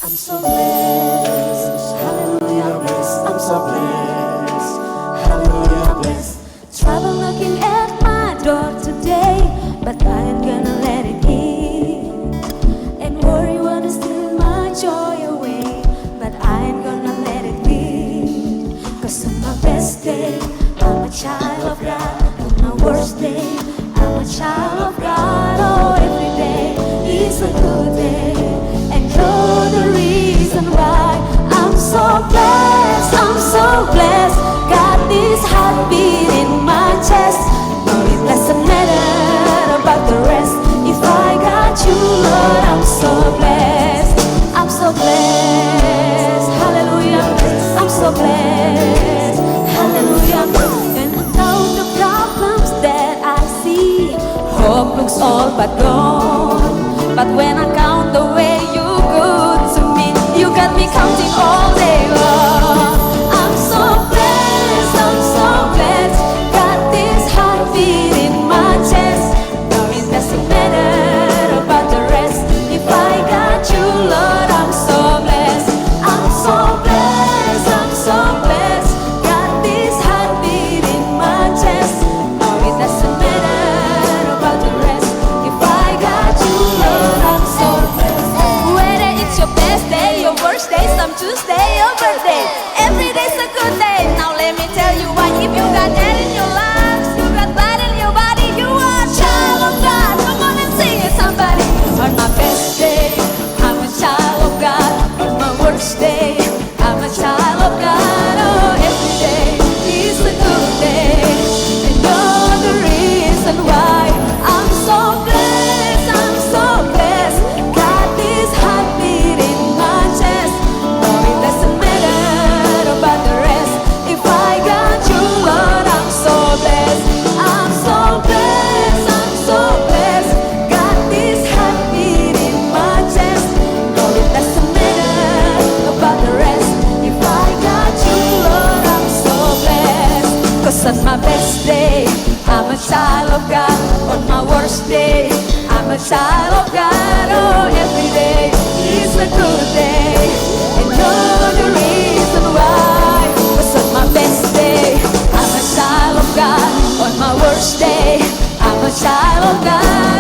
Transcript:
I'm so blessed, hallelujah, blessed. I'm so blessed, hallelujah, blessed. Trouble knocking at my door today, but I ain't gonna let it in. And worry wanna steal my joy away, but I ain't gonna let it be. 'Cause on my best day, I'm a child of God. On my worst day, I'm a child of God. Oh, every day is a good day. And you're the reason why I'm so blessed, I'm so blessed. Got this heartbeat in my chest. No, it doesn't matter about the rest. If I got you, Lord, I'm so blessed. I'm so blessed, hallelujah. I'm so blessed, hallelujah. And without the problems that I see, hope looks all but gone. But when I count the way you're good to me, you got me counting all day long. I'm so blessed, I'm so blessed. Got this heartbeat in my chest. No, it doesn't matter about the rest. If I got you, Lord, I'm so blessed. I'm so blessed, I'm so blessed. Got this heartbeat in my chest. No, it doesn't matter about the rest. If I got you, Lord, I'm so blessed. Whether it's your best day, your worst day, some Tuesday, your birthday, every day's a good day. Now let me tell you why. If you got that in your life, you got that in your body, you are a child of God. Come on and sing it, somebody. On my best day, I'm a child of God. On my worst day, I'm a child of God. Oh, every day is a good day. And you're the reason why I'm so blessed, I'm so blessed. Got this heartbeat in my chest. No, it doesn't matter about the rest. If I got you, Lord, I'm so blessed. I'm so blessed, I'm so blessed. Got this heartbeat in my chest. No, it doesn't matter about the rest. If I got you, Lord, I'm so blessed. 'Cause on my best day, I'm a child of God. On my worst day, I'm a child of God. Oh, every day is a good day. And you're the reason why. 'Cause on my best day, I'm a child of God. On my worst day, I'm a child of God.